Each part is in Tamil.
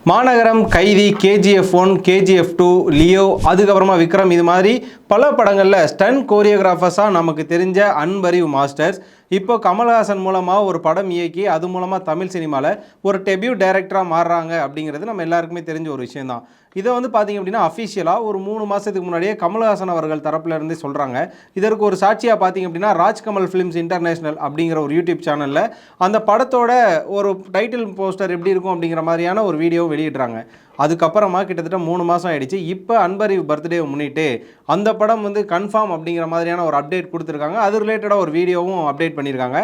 மாநகரம், கைதி, KGF1, KGF2, லியோ, அதுக்கப்புறமா விக்ரம், இது மாதிரி பல படங்களில் ஸ்டன் கோரியோகிராஃபர்ஸாக நமக்கு தெரிஞ்ச அன்பறிவு மாஸ்டர்ஸ் இப்போ கமல்ஹாசன் மூலமாக ஒரு படம் இயக்கி அது மூலமாக தமிழ் சினிமாவில் ஒரு டெபியூ டைரக்டராக மாறுறாங்க அப்படிங்கிறது நம்ம எல்லாருக்குமே தெரிஞ்ச ஒரு விஷயம் தான். இதை வந்து பார்த்திங்க அப்படின்னா அஃபிஷியலாக ஒரு 3 மாதத்துக்கு முன்னாடியே கமல்ஹாசன் அவர்கள் தரப்புல இருந்து சொல்கிறாங்க. இதற்கு ஒரு சாட்சியாக பார்த்திங்க அப்படின்னா ராஜ்கமல் ஃபிலிம்ஸ் இன்டர்நேஷ்னல் அப்படிங்கிற ஒரு யூடியூப் சேனலில் அந்த படத்தோட ஒரு டைட்டில் போஸ்டர் எப்படி இருக்கும் அப்படிங்கிற மாதிரியான ஒரு வீடியோ வெளியிடுறாங்க. அதுக்கப்புறமா கிட்டத்தட்ட 3 மாதம் ஆகிடுச்சு. இப்போ அன்பறிவு பர்த்டேவை முன்னிட்டு அந்த படம் வந்து கன்ஃபார்ம் அப்படிங்கிற மாதிரியான ஒரு அப்டேட் கொடுத்துருக்காங்க. அது ரிலேட்டடாக ஒரு வீடியோவும் அப்டேட் பண்ணியிருக்காங்க.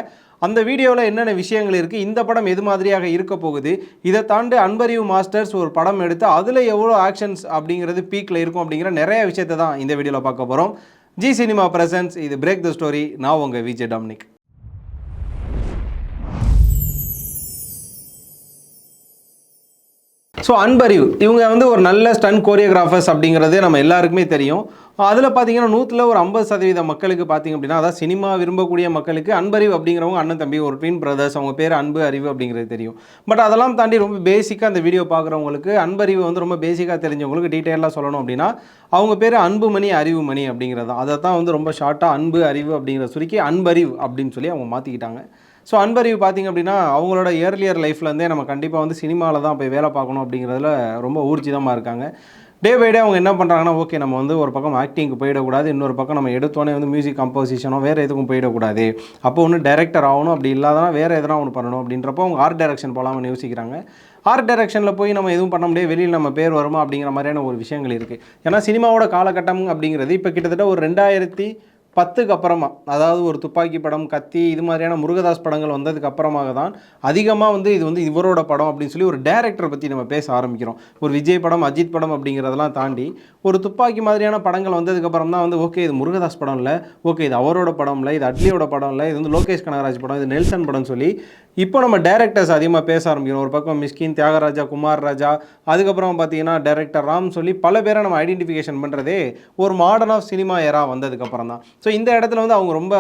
அந்த வீடியோவில் என்னென்ன விஷயங்கள் இருக்குது, இந்த படம் எது மாதிரியாக இருக்க போகுது, இதை தாண்டி அன்பறிவு மாஸ்டர்ஸ் ஒரு படம் எடுத்து அதில் எவ்வளோ ஆக்ஷன்ஸ் அப்படிங்கிறது பீக்கில் இருக்கும் அப்படிங்கிற நிறைய விஷயத்தை தான் இந்த வீடியோவில் பார்க்க போகிறோம். ஜி சினிமா பிரசன்ஸ், இது பிரேக் த ஸ்டோரி. நான் உங்கள் விஜய் டாமினிக். ஸோ அன்பறிவு இவங்க வந்து ஒரு நல்ல ஸ்டன் கோரியோகிராஃபர்ஸ் அப்படிங்கிறது நம்ம எல்லாருக்குமே தெரியும். அதில் பார்த்தீங்கன்னா 100ல் ஒரு 50% மக்களுக்கு பார்த்திங்க அப்படின்னா, அதாவது சினிமா விரும்பக்கூடிய மக்களுக்கு அன்பறிவு அப்படிங்கிறவங்க அண்ணன் தம்பி, ஒரு ட்வின் பிரதர்ஸ், அவங்க பேர் அன்பு அறிவு அப்படிங்கிறது தெரியும். பட் அதெல்லாம் தாண்டி ரொம்ப பேசிக்காக அந்த வீடியோ பார்க்குறவங்களுக்கு அன்பறிவு வந்து ரொம்ப பேசிக்காக தெரிஞ்சவங்களுக்கு டீட்டெயிலாக சொல்லணும் அப்படின்னா அவங்க பேர் அன்புமணி அறிவுமணி அப்படிங்கிறது தான். அதை தான் வந்து ரொம்ப ஷார்ட்டாக அன்பு அறிவு அப்படிங்கிற சுருக்கி அன்பறிவு அப்படின்னு சொல்லி அவங்க மாற்றிக்கிட்டாங்க. ஸோ அன்பறிவு பார்த்திங்க அப்படின்னா அவங்களோட இயர்லியர் லைஃப்லேருந்தே நம்ம கண்டிப்பாக வந்து சினிமாவில் தான் போய் வேலை பார்க்கணும் அப்படிங்கிறதுல ரொம்ப ஊர்ஜிதமாக இருக்காங்க. டே பை டே அவங்க என்ன பண்ணுறாங்கன்னா, ஓகே நம்ம வந்து ஒரு பக்கம் ஆக்டிங்க்கு போயிடக்கூடாது, இன்னொரு பக்கம் நம்ம எடுத்தோன்னே வந்து மியூசிக் கம்போசிஷனோ வேறு எதுக்கும் போயிடக்கூடாது, அப்போ ஒன்று டைரக்டர் ஆகணும், அப்படி இல்லாதனா வேறு எதனா ஒன்று பண்ணணும் அப்படின்றப்போ அவங்க ஆர்ட் டைரக்ஷன் போகலாம்னு யோசிக்கிறாங்க. ஆர்ட் டைரக்ஷனில் போய் நம்ம எதுவும் பண்ண முடியாது, வெளியில் நம்ம பேர் வருமா அப்படிங்கிற மாதிரியான ஒரு விஷயங்கள் இருக்குது. ஏன்னா சினிமாவோட காலகட்டம் அப்படிங்கிறது இப்போ கிட்டத்தட்ட ஒரு 2010க்கு அப்புறமா, அதாவது ஒரு துப்பாக்கி படம், கத்தி, இது மாதிரியான முருகதாஸ் படங்கள் வந்ததுக்கு அப்புறமாக தான் அதிகமாக வந்து இது வந்து இவரோட படம் அப்படின்னு சொல்லி ஒரு டேரக்டரை பற்றி நம்ம பேச ஆரம்பிக்கிறோம். ஒரு விஜய் படம், அஜித் படம் அப்படிங்கிறதெல்லாம் தாண்டி ஒரு துப்பாக்கி மாதிரியான படங்கள் வந்ததுக்கப்புறம் தான் வந்து ஓகே இது முருகதாஸ் படம் இல்லை, ஓகே இது அவரோட படம் இல்லை, இது அட்லியோட படம் இல்லை, இது வந்து லோகேஷ் கனகராஜ் படம், இது நெல்சன் படம் சொல்லி இப்போ நம்ம டேரக்டர்ஸ் அதிகமாக பேச ஆரம்பிக்கிறோம். ஒரு பக்கம் மிஸ்கின், தியாகராஜா, குமார் ராஜா, அதுக்கப்புறம் பார்த்தீங்கன்னா டேரக்டர் ராம் சொல்லி பல பேரை நம்ம ஐடென்டிஃபிகேஷன் பண்ணுறதே ஒரு மாடர்ன் ஆஃப் சினிமா எரா வந்ததுக்கப்புறம் தான். ஸோ இந்த இடத்துல வந்து அவங்க ரொம்ப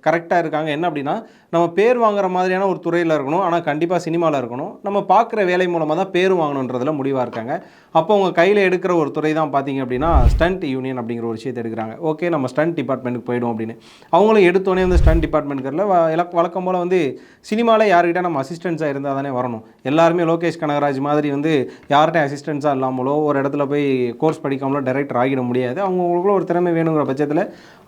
கரெக்டாக இருக்காங்க. என்ன அப்படின்னா, நம்ம பேர் வாங்குற மாதிரியான ஒரு துறையில் இருக்கணும், ஆனால் கண்டிப்பாக சினிமாவில் இருக்கணும், நம்ம பார்க்குற வேலை மூலமாக தான் பேர் வாங்கணுன்றதில் முடிவாக இருக்காங்க. அப்போ அவங்க கையில் எடுக்கிற ஒரு துறை தான் பார்த்தீங்க அப்படின்னா ஸ்டண்ட் யூனியன் அப்படிங்கிற ஒரு விஷயத்தை எடுக்கிறாங்க. ஓகே நம்ம ஸ்டண்ட் டிபார்ட்மெண்ட்டுக்கு போய்டும் அப்படின்னு அவங்களும் எடுத்தோடனே வந்து ஸ்டண்ட் டிபார்ட்மெண்ட்களில் வழக்கம் போல் வந்து சினிமாவில் யார்கிட்ட நம்ம அசிஸ்டன்ஸாக இருந்தால் தானே வரணும். எல்லாருமே லோகேஷ் கனகராஜ் மாதிரி வந்து யார்கிட்ட அசிஸ்டன்ஸாக இல்லாமலோ ஒரு இடத்துல போய் கோர்ஸ் படிக்காமலோ டைரக்டர் ஆகிட முடியாது. அவங்களுக்குள்ள ஒரு திறமை வேணுங்கிற பட்சத்தில்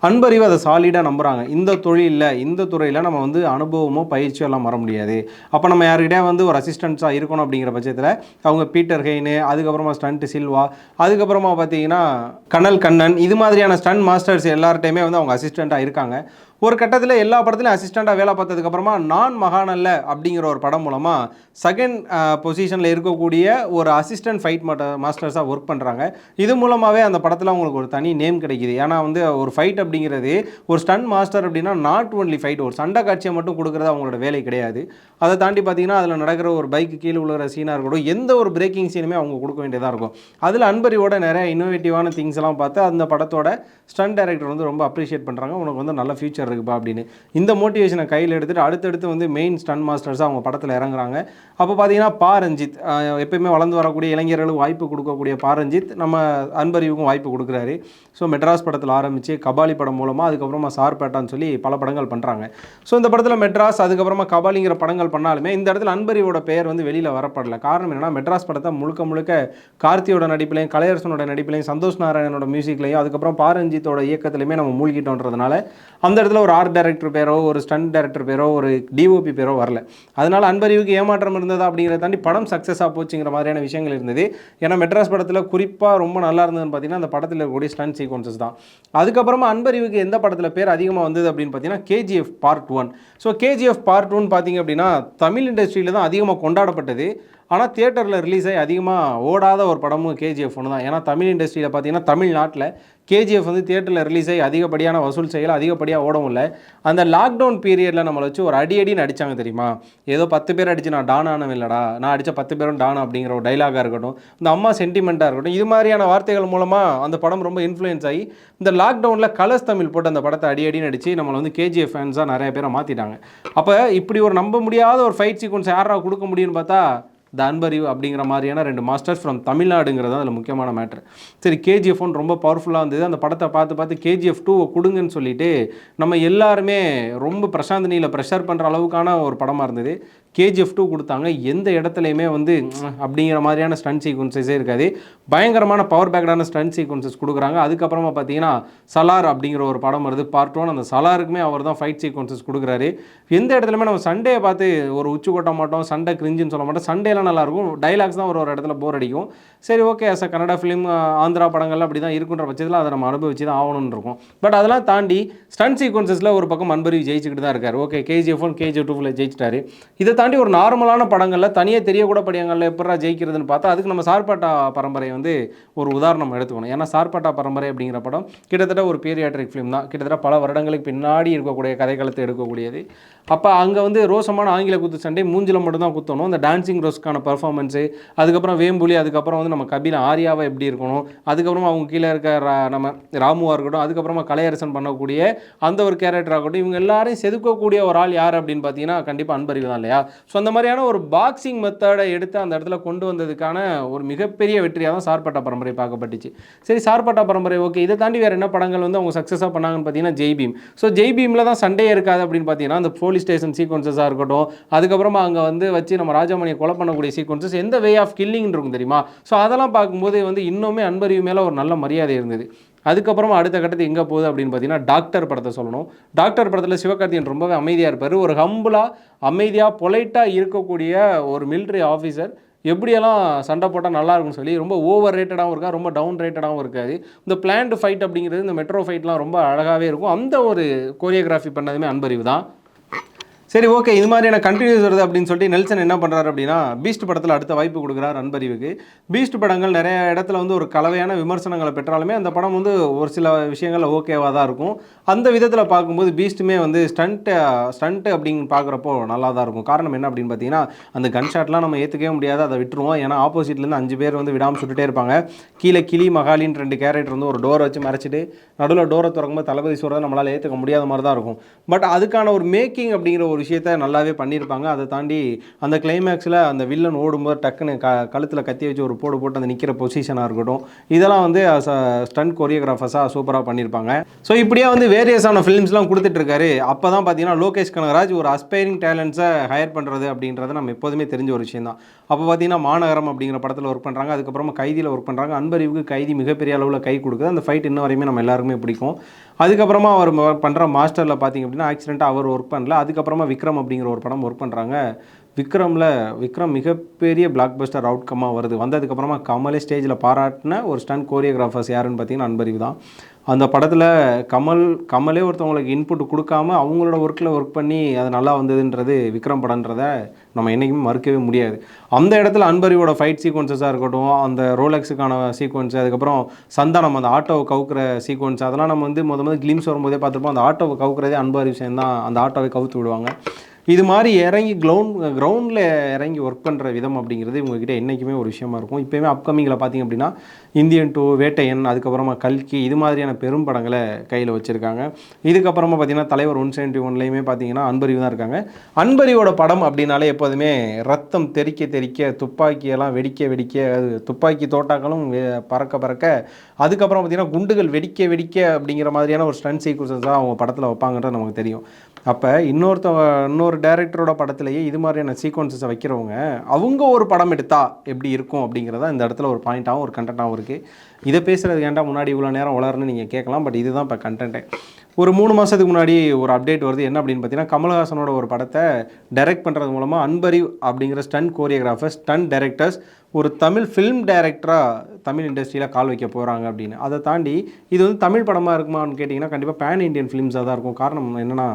அன்பறிவு அதை சாலிடாக நம்புகிறாங்க. இந்த தொழிலில், இந்த துறையில் நம்ம வந்து அனுபவமோ பயிற்சியோ எல்லாம் வர முடியாது. அப்போ நம்ம யார்கிட்டே வந்து ஒரு அசிஸ்டன்ஸாக இருக்கணும் அப்படிங்கிற பட்சத்தில் அவங்க பீட்டர் ஹெய்னு, அதுக்கப்புறமா ஸ்டண்ட் சில்வா, அதுக்கப்புறமா பார்த்தீங்கன்னா கனல் கண்ணன், இது மாதிரியான ஸ்டண்ட் மாஸ்டர்ஸ் எல்லார்ட்டையுமே வந்து அவங்க அசிஸ்டண்ட்டாக இருக்காங்க. ஒரு கட்டத்தில் எல்லா படத்துலையும் அசிஸ்டண்ட்டாக வேலை பார்த்ததுக்கப்புறமா நான் மகானல்ல அப்படிங்கிற ஒரு படம் மூலமாக செகண்ட் பொசிஷனில் இருக்கக்கூடிய ஒரு அசிஸ்டன்ட் ஃபைட் மாஸ்டர்ஸாக ஒர்க் பண்ணுறாங்க. இது மூலமாகவே அந்த படத்தில் அவங்களுக்கு ஒரு தனி நேம் கிடைக்கிது. ஏன்னா வந்து ஒரு ஃபைட் அப்படிங்கிறது ஒரு ஸ்டண்ட் மாஸ்டர் அப்படின்னா நாட் ஒன்லி ஃபைட், ஒரு சண்டை காட்சியை மட்டும் கொடுக்குறது அவங்களோட வேலை கிடையாது. அதை தாண்டி பார்த்தீங்கன்னா அதில் நடக்கிற ஒரு பைக்கு கீழே உள்ள சீனாக இருக்கட்டும், எந்த ஒரு பிரேக்கிங் சீனுமே அவங்க கொடுக்க வேண்டியதாக இருக்கும். அதில் அன்பறிவோட நிறைய இன்னோவேட்டிவான திங்ஸ் எல்லாம் பார்த்து அந்த படத்தோட ஸ்டண்ட் டைரக்டர் வந்து ரொம்ப அப்ரிஷியேட் பண்ணுறாங்க. உனக்கு வந்து நல்ல ஃபியூச்சர் இருக்குப்பா அப்படின்னு. இந்த மோட்டிவேஷனை கையில் எடுத்துகிட்டு அடுத்தடுத்து வந்து மெயின் ஸ்டண்ட் மாஸ்டர்ஸாக அவங்க படத்தில் இறங்குறாங்க. அப்போ பார்த்தீங்கன்னா பாரஞ்சித், எப்பயுமே வளர்ந்து வரக்கூடிய இளைஞர்களுக்கு வாய்ப்பு கொடுக்கக்கூடிய பாரஞ்சித் நம்ம அன்பறிவுக்கும் வாய்ப்பு கொடுக்குறாரு. ஸோ மெட்ராஸ் படத்தில் ஆரம்பித்து கபாலி படம் மூலமாக அதுக்கப்புறமா சார்பேட்டான்னு சொல்லி பல படங்கள் பண்ணுறாங்க. ஸோ இந்த படத்தில் மெட்ராஸ் அதுக்கப்புறமா கபாலிங்கிற படங்கள் பண்ணாலுமே இந்த இடத்துல அன்பறிவோட பெயர் வந்து வெளியில் வரப்படல. காரணம் என்னென்னா, மெட்ராஸ் படத்தை முழுக்க கார்த்தியோட நடிப்பிலையும், கலையரசனோட நடிப்பிலையும், சந்தோஷ் நாராயணனோட மியூசிக்லையும், அதுக்கப்புறம் பாரஞ்சித்தோட இயக்கத்திலையுமே நம்ம மூழ்கிட்டோன்றதுனால அந்த இடத்துல ஒரு ஆர்ட் டைரக்டர் பேரோ, ஒரு ஸ்டண்ட் டைரக்டர் பேரோ, ஒரு டிஓபி பேரோ வரல. அதனால் அன்பறிவுக்கு ஏமாற்றம் இருந்ததா அப்படிங்கிறத தாண்டி படம் சக்ஸஸாக போச்சுங்கிற மாதிரியான விஷயங்கள் இருந்தது. ஏன்னா மெட்ராஸ் படத்தில் குறிப்பாக ரொம்ப நல்லா இருந்ததுன்னு பார்த்தீங்கன்னா அந்த படத்தில் இருக்கக்கூடிய ஸ்டண்ட் சீக்வன்சஸ் தான். அதுக்கப்புறமா அன்பறிவுக்கு எந்த படத்தில் பேர் அதிகமாக வந்தது அப்படின்னு பார்த்தீங்கன்னா KGF Part 1. So KGF Part 1 பார்த்தீங்க அப்படின்னா தமிழ் இண்டஸ்ட்ரியில் தான் அதிகமாக கொண்டாடப்பட்டது. ஆனால் தியேட்டரில் ரிலீஸ் ஆகி அதிகமாக ஓடாத ஒரு படமும் KGF ஒன்று தான். ஏன்னா தமிழ் இண்டஸ்ட்ரியில் பார்த்தீங்கன்னா தமிழ்நாட்டில் KGF வந்து தியேட்டரில் ரிலீஸ் ஆகி அதிகப்படியான வசூல் செய்யலை, அதிகப்படியாக ஓடவும் இல்லை. அந்த லாக்டவுன் பீரியடில் நம்மளை வச்சு ஒரு அடின்னு அடித்தாங்க தெரியுமா. ஏதோ 10 பேர் அடித்து நான் டானானவன் இல்லைடா, நான் அடித்த 10 பேரும் டானா அப்படிங்கிற ஒரு டைலாகாக இருக்கட்டும், இந்த அம்மா சென்டிமெண்ட்டாக இருக்கட்டும், இது மாதிரியான வார்த்தைகள் மூலமாக அந்த படம் ரொம்ப இன்ஃப்ளூயன்ஸ் ஆகி இந்த லாக்டவுனில் கலர்ஸ் தமிழ் போட்டு அந்த படத்தை அடின்னு அடித்து நம்மளை வந்து KGF ஃபேன்ஸாக நிறைய பேரை மாற்றிட்டாங்க. அப்போ இப்படி ஒரு நம்ப முடியாத ஒரு ஃபைட் சீக்வன்ஸ் யாராக கொடுக்க முடியும்னு பார்த்தா த அன்பறிவு அப்படிங்கிற மாதிரியான 2 மாஸ்டர்ஸ் ஃப்ரம் தமிழ்நாடுங்கிறது அதில் முக்கியமான மேட்ரு. சரி, KGF 1 ரொம்ப பவர்ஃபுல்லாக இருந்தது. அந்த படத்தை பார்த்து KGF 2 கொடுங்கன்னு சொல்லிட்டு நம்ம எல்லாருமே ரொம்ப பிரசாந்த் நீலை ப்ரெஷர் பண்ணுற அளவுக்கான ஒரு படமாக இருந்தது. KGF 2 கொடுத்தாங்க. எந்த இடத்துலையுமே வந்து அப்படிங்கிற மாதிரியான ஸ்டண்ட் சீக்வன்சஸே இருக்காது. பயங்கரமான பவர் பேக்டான ஸ்டண்ட் சீக்வன்சஸ் கொடுக்குறாங்க. அதுக்கப்புறமா பார்த்தீங்கன்னா சலார் அப்படிங்கிற ஒரு படம் வருது பார்ட் 1. அந்த சலாருக்குமே அவர் தான் ஃபைட் சீக்வன்சஸ் கொடுக்குறாரு. எந்த இடத்துலையுமே நம்ம சண்டையை பார்த்து ஒரு உச்சி கொட்ட மாட்டோம், சண்டை கிரிஞ்சுன்னு சொல்ல மாட்டோம். சண்டையெல்லாம் நல்லாயிருக்கும், டைலாக்ஸ் தான் ஒரு இடத்துல போர் அடிக்கும். சரி, okay, as a Kannada film, Andhra படங்கள்லாம் அப்படி தான் இருக்குன்ற பட்சத்தில் அதை நம்ம அனுபவிச்சு தான் ஆகணும்னு இருக்கும். பட் அதெல்லாம் தாண்டி ஸ்டண்ட் சீக்வன்சஸில் ஒரு பக்கம் அன்பறிவு ஜெயிச்சுக்கிட்டு தான் இருக்கார். Okay, KGF 1 KGF 2 ஜெயிச்சிட்டாரு. இதை தாண்டி ஒரு நார்மலான படங்களில் தனியாக தெரியக்கூட படங்களில் எப்படா ஜெயிக்கிறதுன்னு பார்த்தா அதுக்கு நம்ம சார்பாட்டா பரம்பரை வந்து ஒரு உதாரணம் எடுத்துக்கணும். ஏன்னா சார்பாட்டா பரம்பரை அப்படிங்கிற படம் கிட்டத்தட்ட ஒரு பீரியாட்ரிக் ஃபிலிம் தான். கிட்டத்தட்ட பல வருடங்களுக்கு பின்னாடி இருக்கக்கூடிய கதைக்களத்தை எடுக்கக்கூடியது. அப்போ அங்கே வந்து ரோசமான ஆங்கில குத்து சண்டை மூஞ்சில் மட்டும்தான் குத்தணும். அந்த டான்சிங் ரோஸ்க்கான பர்ஃபார்மன்ஸு, அதுக்கப்புறம் வேம்புலி, அதுக்கப்புறம் வந்து நம்ம கபில ஆரியாவை எப்படி இருக்கணும், அதுக்கப்புறமா அவங்க கீழே இருக்க நம்ம ராமுவாக இருக்கட்டும், அதுக்கப்புறமா கலையரசன் பண்ணக்கூடிய அந்த ஒரு கேரக்டர் ஆகட்டும், இவங்க எல்லாரையும் செதுக்கக்கூடிய ஒரு ஆள் யார் அப்படின்னு பார்த்தீங்கன்னா கண்டிப்பாக அன்பறிவு தான் இல்லையா? ஸோ அந்த மாதிரியான ஒரு பாக்ஸிங் மெத்தடை எடுத்து அந்த இடத்துல கொண்டு வந்ததுக்கான ஒரு மிகப்பெரிய வெற்றியாக தான் சார்பாட்டா பரம்பரை பார்க்கப்பட்டுச்சு. சரி, சார்பாட்டா பரம்பரை ஓகே. இதை தாண்டி வேறு என்ன படங்கள் வந்து அவங்க சக்ஸஸாக பண்ணாங்கன்னு பார்த்தீங்கன்னா ஜெய் பீம். ஸோ ஜெய் பீமில் தான் சண்டையே இருக்காது அப்படின்னு பார்த்தீங்கன்னா அந்த போலீஸ் ஸ்டேஷன் சீக்வன்சஸாக இருக்கட்டும், அதுக்கப்புறமா அங்கே வந்து வச்சு நம்ம ராஜாமணியை கொலை பண்ணக்கூடிய சீக்வன்சஸ், எந்த வே ஆஃப் கில்லிங் இருக்கும் தெரியுமா? ஸோ அதெல்லாம் பார்க்கும்போது வந்து இன்னுமே அன்பறிவு மேலே ஒரு நல்ல மரியாதை இருந்தது. அதுக்கப்புறமா அடுத்த கட்டத்துக்கு எங்கே போகுது அப்படின்னு பார்த்தீங்கன்னா டாக்டர் படத்தை சொல்லணும். டாக்டர் படத்தில் சிவகார்த்திகேயன் ரொம்பவே அமைதியாக இருப்பார். ஒரு ஹம்புளாக அமைதியாக பொலைட்டாக இருக்கக்கூடிய ஒரு மிலிட்ரி ஆஃபீஸர் எப்படியெல்லாம் சண்டை போட்டால் நல்லா இருக்கும்னு சொல்லி ரொம்ப ஓவர் ரேட்டடாகவும் இருக்கா, ரொம்ப டவுன் ரேட்டடாகவும் இருக்காது. இந்த பிளான்டு ஃபைட் அப்படிங்கிறது, இந்த மெட்ரோ ஃபைட்லாம் ரொம்ப அழகாகவே இருக்கும். அந்த ஒரு கோரியோகிராஃபி பண்ணதுமே அன்பறிவு தான். சரி, ஓகே, இது மாதிரியான கண்டினியூஸ் வருது அப்படின்னு சொல்லிட்டு நெல்சன் என்ன பண்ணுறாரு அப்படின்னா பீஸ்ட் படத்தில் அடுத்த வாய்ப்பு கொடுக்குறாரு அன்பறிவுக்கு. பீஸ்ட் படங்கள் நிறைய இடத்துல வந்து ஒரு கலவையான விமர்சனங்களை பெற்றாலுமே அந்த படம் வந்து ஒரு சில விஷயங்கள் ஓகேவாக தான் இருக்கும். அந்த விதத்தில் பார்க்கும்போது பீஸ்ட்டுமே வந்து ஸ்டண்ட்டு அப்படின்னு பார்க்குறப்போ நல்லா தான் இருக்கும். காரணம் என்ன அப்படின்னு பார்த்தீங்கன்னா அந்த கன் ஷாட்லாம் நம்ம ஏற்றுக்கவே முடியாது, அதை விட்டுருவோம். ஏன்னா ஆப்போசிட்லேருந்து 5 பேர் வந்து விடாமல் சுட்டுட்டே இருப்பாங்க. கீழே கிளி மகாலின்னு 2 கேரக்டர் வந்து ஒரு டோரை வச்சு மறைச்சிட்டு நடுவில் டோரை திறக்கும்போது தளபதி சொல்கிறத நம்மளால் ஏற்றுக்க முடியாத மாதிரி தான் இருக்கும். பட் அதுக்கான ஒரு மேக்கிங் அப்படிங்கிற ஒரு விஷயத்தை நல்லாவே பண்ணியிருப்பாங்க. அதை தாண்டி அந்த கிளைமேக்ஸில் அந்த வில்லன் ஓடும்போது டக்குன்னு கழுத்தில் கத்தி வச்சு ஒரு போட்டு அந்த நிற்கிற பொசிஷனாக இருக்கட்டும், இதெல்லாம் வந்து ஸ்டண்ட் கொரியோகிராஃபர்ஸாக சூப்பராக பண்ணியிருப்பாங்க. ஸோ இப்படியே வந்து வேரியஸான ஃபிலிம்ஸ்லாம் கொடுத்துட்ருக்காரு. அப்போ தான் பார்த்தீங்கன்னா லோகேஷ் கனகராஜ் ஒரு அஸ்பைரிங் டேலண்ட்ஸை ஹையர் பண்ணுறது அப்படின்றத நம்ம எப்போதுமே தெரிஞ்ச ஒரு விஷயம் தான். அப்போ பார்த்தீங்கன்னா மாநகரம் அப்படிங்கிற படத்தில் ஒர்க் பண்ணுறாங்க, அதுக்கப்புறமா கைதியில் ஒர்க் பண்ணுறாங்க. அன்பறிவுக்கு கைதி மிகப்பெரிய அளவில் கை கொடுக்குது. அந்த ஃபைட் இன்ன வரையுமே நம்ம எல்லாருக்குமே பிடிக்கும். அதுக்கப்புறமா அவர் பண்ணுற மாஸ்டரில் பார்த்திங்க அப்படின்னா ஆக்சிடெண்ட்டாக அவர் ஒர்க் பண்ணல. அதுக்கப்புறமா விக்ரம் அப்படிங்கிற ஒரு படம் ஒர்க் பண்ணுறாங்க. விக்ரம் மிகப்பெரிய பிளாக் பஸ்டர் அவுட்கம்மாக வருது. வந்ததுக்கப்புறமா கமலே ஸ்டேஜில் பாராட்டின ஒரு ஸ்டண்ட் கோரியோகிராஃபர்ஸ் யாருன்னு பார்த்தீங்கன்னா அன்பறிவு தான். அந்த படத்தில் கமலே ஒருத்தவங்களுக்கு இன்புட் கொடுக்காம அவங்களோட ஒர்க் பண்ணி அது நல்லா வந்ததுன்றது விக்ரம் படன்றதை நம்ம என்றைக்குமே மறுக்கவே முடியாது. அந்த இடத்துல அன்பறிவோட ஃபைட் சீக்வன்சஸாக இருக்கட்டும், அந்த ரோலெக்ஸுக்கான சீக்வன்ஸு, அதுக்கப்புறம் சந்தானம் அந்த ஆட்டோவை கவுக்குற சீக்வன்ஸ், அதெல்லாம் நம்ம வந்து முதல் கிளிம்ஸ் வரும்போதே பார்த்துருப்போம். அந்த ஆட்டோவை கவுக்குறதே அன்பறிவு விஷயம் தான். அந்த ஆட்டோவை கவுத்து விடுவாங்க. இது மாதிரி இறங்கி கிரவுண்டில் இறங்கி ஒர்க் பண்ணுற விதம் அப்படிங்கிறது இவங்ககிட்ட என்றைக்குமே ஒரு விஷயமா இருக்கும். இப்போயுமே அப்கமிங்கில் பார்த்திங்க அப்படின்னா இந்தியன் 2, வேட்டையன், அதுக்கப்புறமா கல்கி, இது மாதிரியான பெரும் படங்களை கையில் வச்சுருக்காங்க. இதுக்கப்புறமா பார்த்திங்கன்னா தலைவர் 171லையுமே பார்த்திங்கன்னா அன்பறிவு தான் இருக்காங்க. அன்பறிவோட படம் அப்படின்னாலே எப்போதுமே ரத்தம் தெறிக்க துப்பாக்கியெல்லாம் வெடிக்க துப்பாக்கி தோட்டாக்களும் பறக்க அதுக்கப்புறம் பார்த்திங்கன்னா குண்டுகள் வெடிக்க அப்படிங்கிற மாதிரியான ஒரு ஸ்டண்ட் சீக்வன்சஸ் தான் அவங்க படத்தில் வைப்பாங்கன்றது நமக்கு தெரியும். அப்போ இன்னொரு டைரக்டரோட படத்துலேயே இது மாதிரியான சீக்வன்சஸை வைக்கிறவங்க அவங்க ஒரு படம் எடுத்தால் எப்படி இருக்கும் அப்படிங்கிறத இந்த இடத்துல ஒரு பாயிண்ட்டாகவும் ஒரு கண்டென்ட்டாகவும் இருக்குது. இதை பேசுகிறது ஏன்டா முன்னாடி இவ்வளோ நேரம் வளரணும்னு நீங்கள் கேட்கலாம். பட் இதுதான் இப்போ கண்டென்ட்டே. ஒரு 3 மாதத்துக்கு முன்னாடி ஒரு அப்டேட் வருது. என்ன அப்படின்னு பார்த்தீங்கன்னா கமல்ஹாசனோட ஒரு படத்தை டைரக்ட் பண்ணுறது மூலமாக அன்பறிவ் அப்படிங்கிற ஸ்டண்ட் கோரியோகிராஃபர்ஸ், ஸ்டண்ட் டைரக்டர்ஸ் ஒரு தமிழ் ஃபிலிம் டைரக்டராக தமிழ் இண்டஸ்ட்ரியில் கால் வைக்க போகிறாங்க அப்படின்னு. அதை தாண்டி இது வந்து தமிழ் படமாக இருக்குமான்னு கேட்டிங்கன்னா கண்டிப்பாக பேன் இண்டியன் ஃபிலிம்ஸாக தான் இருக்கும். காரணம் என்னென்னா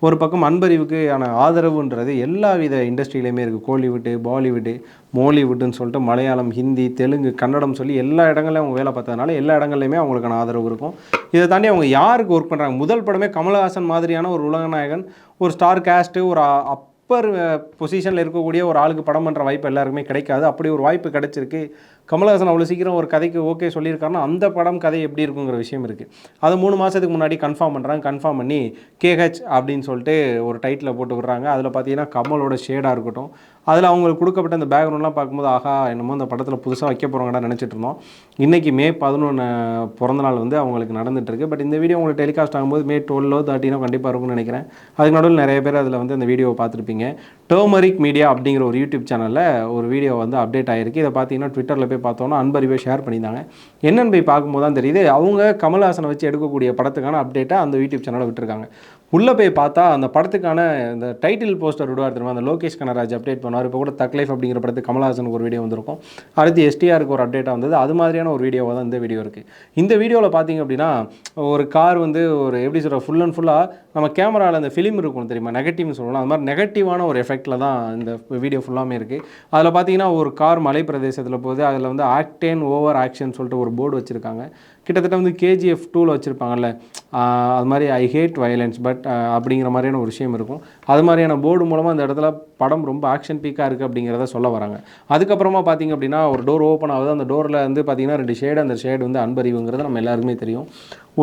ஒரு பக்கம் அன்பறிவுக்கான ஆதரவுன்றது எல்லா வித இண்டஸ்ட்ரியிலையுமே இருக்குது. கோலிவுட்டு, பாலிவுட்டு, மோலிவுட்டுன்னு சொல்லிட்டு மலையாளம், ஹிந்தி, தெலுங்கு, கன்னடம் சொல்லி எல்லா இடங்கள்லையும் அவங்க வேலை பார்த்ததுனால எல்லா இடங்கள்லையுமே அவங்களுக்கான ஆதரவு இருக்கும். இதை தாண்டி அவங்க யாருக்கு ஒர்க் பண்ணுறாங்க, முதல் படமே கமல்ஹாசன் மாதிரியான ஒரு உலகநாயகன், ஒரு ஸ்டார் கேஸ்ட்டு, ஒரு அப்பர் பொசிஷனில் இருக்கக்கூடிய ஒரு ஆளுக்கு படம் பண்ணுற வாய்ப்பு எல்லாருக்குமே கிடைக்காது. அப்படி ஒரு வாய்ப்பு கிடைச்சிருக்கு. கமல்ஹாசன் அவ்வளோ சீக்கிரம் ஒரு கதைக்கு ஓகே சொல்லியிருக்காருன்னா அந்த படம் கதை எப்படி இருக்குங்கிற விஷயம் இருக்குது. அதை 3 மாதத்துக்கு முன்னாடி கன்ஃபார்ம் பண்ணுறாங்க. கன்ஃபார்ம் பண்ணி KH அப்படின்னு சொல்லிட்டு ஒரு டைட்டில் போட்டு விடுறாங்க. அதில் பார்த்தீங்கன்னா கமலோட ஷேடாக இருக்கட்டும், அதில் அவங்களுக்கு கொடுக்கப்பட்ட அந்த பேக்ரவுண்ட்லாம் பார்க்கும்போது ஆஹா என்னமோ அந்த படத்தில் புதுசாக வைக்க போகிறோங்கடா நினச்சிட்டு இருந்தோம். இன்றைக்கி மே 11 பிறந்தநாள் வந்து அவங்களுக்கு நடந்துகிட்ருக்கு. பட் இந்த வீடியோ உங்களுக்கு டெலிகாஸ்ட் ஆகும்போது மே 12 13 கண்டிப்பாக இருக்கும்னு நினைக்கிறேன். அதுக்கு நடுவில் நிறைய பேர் அதில் வந்து அந்த வீடியோவை பார்த்துருப்பீங்க. டர்மரிக் மீடியா அப்படிங்கிற ஒரு யூடியூப் சேனலில் ஒரு வீடியோ வந்து அப்டேட் ஆகிருக்கு. இதை பார்த்தீங்கன்னா ட்விட்டரில் போய் பார்த்தோன்னா அன்பறிவை ஷேர் பண்ணியிருந்தாங்க. என்னென்னு போய் பார்க்கும்போது தான் தெரியுது அவங்க கமல்ஹாசனை வச்சு எடுக்கக்கூடிய படத்துக்கான அப்டேட்டை அந்த யூடியூப் சேனலில் விட்டுருக்காங்க. உள்ளே போய் பார்த்தா அந்த படத்துக்கான இந்த டைட்டில் போஸ்டர் விடுவார் தெரியுமா, அந்த லோகேஷ் கனராஜ் அப்டேட் பண்ணுவார். இப்போ கூட தக் லைஃப் அப்படிங்கிற படத்துக்கு கமல்ஹாசனுக்கு ஒரு வீடியோ வந்திருக்கும். அடுத்து எஸ்டிஆருக்கு ஒரு அப்டேட்டாக வந்தது. அது மாதிரியான ஒரு வீடியோவாக தான் இந்த வீடியோ இருக்குது. இந்த வீடியோவில் பார்த்தீங்க அப்படின்னா ஒரு கார் வந்து ஒரு எப்படி சொல்கிற ஃபுல் அண்ட் ஃபுல்லாக நம்ம கேமராவில் அந்த ஃபிலிம் இருக்கும் தெரியுமா, நெகட்டிவ்னு சொல்லலாம். அது மாதிரி நெகட்டிவான ஒரு எஃபெக்டில் தான் இந்த வீடியோ ஃபுல்லாமே இருக்குது. அதில் பார்த்தீங்கன்னா ஒரு கார் மலை பிரதேசத்தில் போகுது. அதில் வந்து ஆக்டேன் ஓவர் ஆக்ஷன் சொல்லிட்டு ஒரு போர்டு வச்சுருக்காங்க. கிட்டத்தட்ட வந்து KGF 2ல் வச்சுருப்பாங்கல்ல, அது மாதிரி ஐ ஹேட் வயலன்ஸ் பட் அப்படிங்கிற மாதிரியான ஒரு விஷயம் இருக்கும். அது மாதிரியான போர்டு மூலமாக அந்த இடத்துல படம் ரொம்ப ஆக்ஷன் பீக்காக இருக்குது அப்படிங்கிறத சொல்ல வராங்க. அதுக்கப்புறமா பார்த்திங்க அப்படின்னா ஒரு டோர் ஓப்பன் ஆகுது. அந்த டோரில் வந்து பார்த்திங்கன்னா 2 ஷேடு. அந்த ஷேடு வந்து அன்பறிவுங்கிறது நம்ம எல்லாருக்குமே தெரியும்.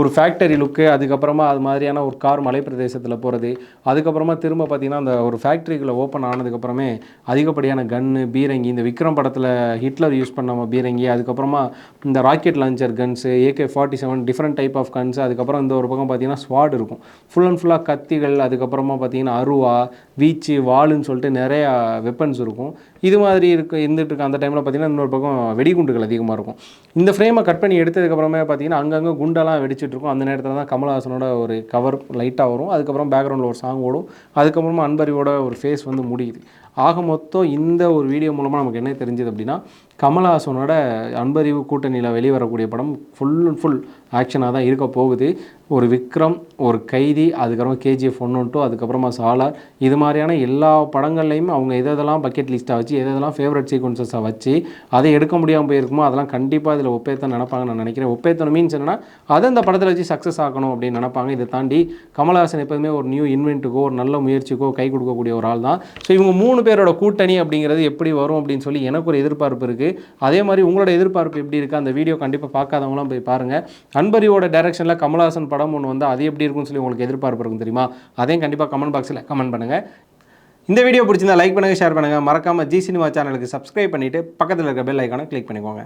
ஒரு ஃபேக்டரி லுக்கு, அதுக்கப்புறமா அது மாதிரியான ஒரு கார் மலை பிரதேசத்தில் போகிறது, அதுக்கப்புறமா திரும்ப பார்த்திங்கன்னா அந்த ஒரு ஃபேக்ட்ரிக்குள்ளே ஓப்பன் ஆனதுக்கப்புறமே அதிகப்படியான கன்று, பீரங்கி, இந்த விக்ரம் படத்தில் ஹிட்லர் யூஸ் பண்ண பீரங்கி, அதுக்கப்புறமா இந்த rocket launcher guns, AK-47 different type of guns, அதுக்கப்புறம் இந்த ஒரு பக்கம் பார்த்திங்கன்னா ஸ்வாட் இருக்கும். ஃபுல் அண்ட் ஃபுல்லாக கத்திகள், அதுக்கப்புறமா பார்த்திங்கன்னா அருவா, வீச்சு, வாளுன்னு சொல்லிட்டு நிறையா வெப்பன்ஸ் இருக்கும். இது மாதிரி இருந்துகிட்டு அந்த டைமில் பார்த்திங்கன்னா இன்னொரு பக்கம் வெடிகுண்டுகள் அதிகமாக இருக்கும். இந்த ஃப்ரேமை கட் பண்ணி எடுத்ததுக்கப்புறமே பார்த்திங்கன்னா அங்கங்கே குண்டெல்லாம் வெடிச்சிட்டு இருக்கும். அந்த நேரத்தில் தான் கமல்ஹாசனோட ஒரு கவர் லைட்டாக வரும். அதுக்கப்புறம் பேக்ரவுண்டில் ஒரு சாங் ஓடும். அதுக்கப்புறமா அன்பறிவோட ஒரு ஃபேஸ் வந்து முடியுது. ஆக மொத்தம் இந்த ஒரு வீடியோ மூலமாக நமக்கு என்ன தெரிஞ்சது அப்படின்னா, கமல்ஹாசனோட அன்பறிவு கூட்டணியில் வெளிவரக்கூடிய படம் ஃபுல் அண்ட் ஃபுல் ஆக்ஷனாக தான் இருக்க போகுது. ஒரு விக்ரம், ஒரு கைதி, அதுக்கப்புறம் KGF 1 and 2, அதுக்கப்புறமா சாலார், இது மாதிரியான எல்லா படங்கள்லையும் அவங்க எதெல்லாம் பக்கெட் லிஸ்ட்டாக வச்சு எதெல்லாம் ஃபேவரட் சீக்வன்சஸாக வச்சு அதை எடுக்க முடியாமல் போயிருக்குமோ அதெல்லாம் கண்டிப்பாக இதில் ஒப்பேற்ற நினைப்பாங்க நான் நினைக்கிறேன். ஒப்பேற்றணும் மீன்ஸ் என்னன்னா அதை அந்த படத்தில் வச்சு சக்ஸஸ் ஆகணும் அப்படின்னு நினைப்பாங்க. இதை தாண்டி கமல்ஹாசன் எப்போதுமே ஒரு நியூ இன்வென்ட்டுக்கோ ஒரு நல்ல முயற்சிக்கோ கை கொடுக்கக்கூடிய ஒரு ஆள் தான். ஸோ இவங்க 3 பேரோட கூட்டணி அப்படிங்கிறது எப்படி வரும் அப்படின்னு சொல்லி எனக்கு ஒரு எதிர்பார்ப்பு இருக்குது. அதே மாதிரி உங்களோட எதிர்பார்ப்பு எப்படி இருக்குது? அந்த வீடியோ கண்டிப்பாக பார்க்காதவங்களாம் போய் பாருங்கள். அன்பறிவோட டைரக்ஷனில் கமல்ஹாசன் படம் ஒன்று வந்து அது எப்படி இருக்குன்னு சொல்லி உங்களுக்கு எதிர்பார்ப்பு இருக்கும் தெரியுமா? அதையும் கண்டிப்பாக கமெண்ட் பாக்ஸில் கமெண்ட் பண்ணுங்கள். இந்த வீடியோ பிடிச்சிருந்தா லைக் பண்ணுங்கள், ஷேர் பண்ணுங்கள். மறக்காமல் ஜி சினிமா சேனலுக்கு சப்ஸ்கிரைப் பண்ணிவிட்டு பக்கத்தில் இருக்க பெல் ஐக்கானை கிளிக் பண்ணிக்கோங்க.